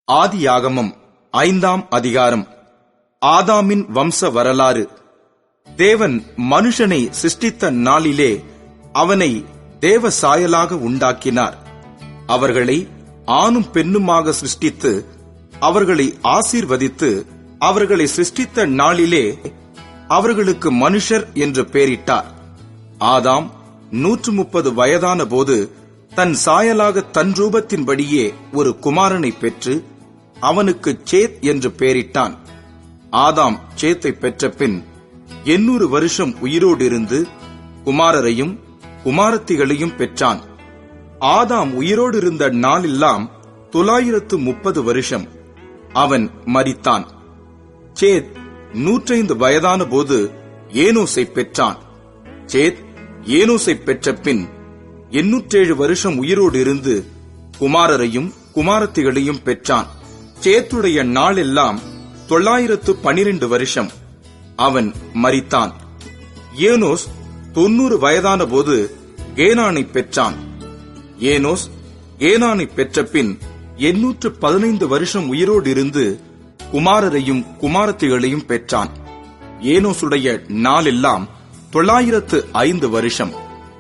ஆதியாகமம் 5ஆம் அதிகாரம். ஆதாமின் வம்ச வரலாறு. தேவன் மனுஷனை சிருஷ்டித்த நாளிலே அவனை தேவ சாயலாக உண்டாக்கினார். அவர்களை ஆணும் பெண்ணுமாக சிருஷ்டித்து அவர்களை ஆசீர்வதித்து அவர்களை சிருஷ்டித்த நாளிலே அவர்களுக்கு மனுஷர் என்று பெயரிட்டார். ஆதாம் 130 வயதான போது தன் சாயலாக தன் ரூபத்தின்படியே ஒரு குமாரனை பெற்று அவனுக்கு சேத் என்று பெயரிட்டான். ஆதாம் சேத்தை பெற்ற பின் 800 வருஷம் உயிரோடு இருந்து குமாரரையும் குமாரத்திகளையும் பெற்றான். ஆதாம் உயிரோடு இருந்த நாளெல்லாம் 930 வருஷம். அவன் மரித்தான். சேத் 105 வயதான போது ஏனோசை பெற்றான். சேத் ஏனோசை பெற்ற பின் 807 வருஷம் உயிரோடு இருந்து குமாரரையும் குமாரத்திகளையும் பெற்றான். சேத்துடைய நாளெல்லாம் 912 வருஷம். அவன் மரித்தான். ஏனோஸ் 90 வயதான போது கேனானை பெற்றான். ஏனோஸ் கேனானை பெற்ற பின் 815 வருஷம் உயிரோடு இருந்து குமாரரையும் குமாரத்திகளையும் பெற்றான். ஏனோசுடைய நாளெல்லாம் 905 வருஷம்.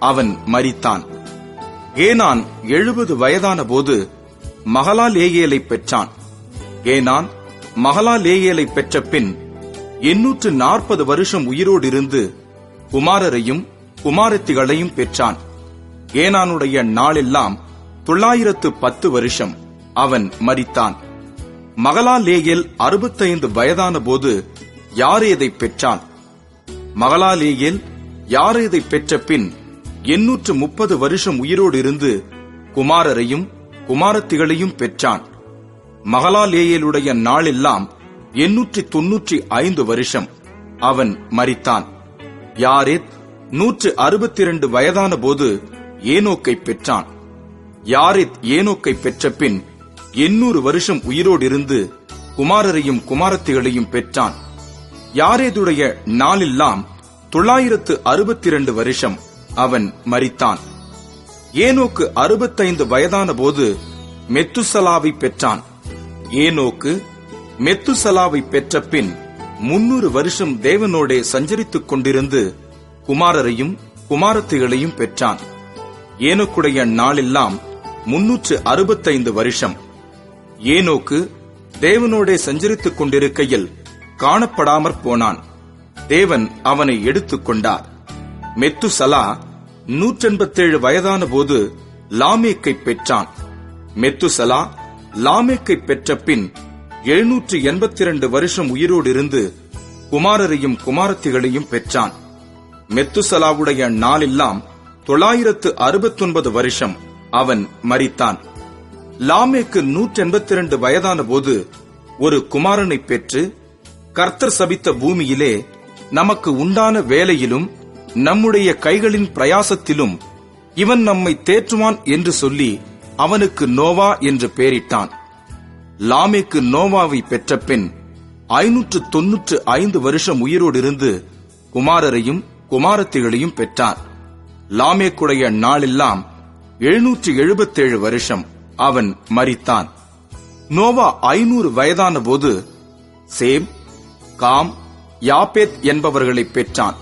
அவன் மரித்தான். கேனான் 70 வயதான போது மகலாலேயேலை பெற்றான். கேனான் மகலாலேயேலை பெற்ற பின் 840 வருஷம் உயிரோடு இருந்து குமாரரையும் குமாரத்திகளையும் பெற்றான். கேனானுடைய நாளெல்லாம் 910 வருஷம். அவன் மரித்தான். மகலாலேயேல் 65 வயதான போது யாரேதை பெற்றான். மகலாலேயேல் யாரேதை பெற்ற பின் 830 வருஷம் உயிரோடு இருந்து குமாரரையும் குமாரத்திகளையும் பெற்றான். மகலாலேயேலுடைய நாளெல்லாம் 895 வருஷம். அவன் மரித்தான். யாரேத் 162 வயதான போது ஏனோக்கை பெற்றான். யாரேத் ஏனோக்கை பெற்ற பின் 800 வருஷம் உயிரோடு இருந்து குமாரரையும் குமாரத்திகளையும் பெற்றான். யாரேதுடைய நாளெல்லாம் 962 வருஷம். அவன் மரித்தான். ஏனோக்கு 65 வயதான போது மெத்துசலாவை பெற்றான். ஏனோக்கு மெத்துசலாவை பெற்ற பின் 300 வருஷம் தேவனோடே சஞ்சரித்துக் கொண்டிருந்து குமாரரையும் குமாரத்திகளையும் பெற்றான். ஏனோக்குடைய நாளெல்லாம் 365 வருஷம். ஏனோக்கு தேவனோடே சஞ்சரித்துக் கொண்டிருக்கையில் காணப்படாமற் போனான். தேவன் அவனை எடுத்துக் கொண்டார். மெத்துசலா 187 வயதான போது லாமேக்கை பெற்றான். மெத்துசலா லாமேக்கை பெற்ற பின் 782 வருஷம் உயிரோடு இருந்து குமாரரையும் குமாரத்திகளையும் பெற்றான். மெத்துசலாவுடைய நாளெல்லாம் 969 வருஷம். அவன் மரித்தான். லாமேக்கு 182 வயதான போது ஒரு குமாரனை பெற்று கர்த்தர் சபித்த பூமியிலே நமக்கு உண்டான வேலையிலும் நம்முடைய கைகளின் பிரயாசத்திலும் இவன் நம்மை தேற்றுவான் என்று சொல்லி அவனுக்கு நோவா என்று பெயரிட்டான். லாமேக்கு நோவாவை பெற்ற பின் 595 வருஷம் உயிரோடு இருந்து குமாரரையும் குமாரத்திகளையும் பெற்றான். லாமேக்குடைய நாளெல்லாம் 777 வருஷம். அவன் மரித்தான். நோவா 500 வயதான போது சேம், காம், யாப்பேத் என்பவர்களை பெற்றான்.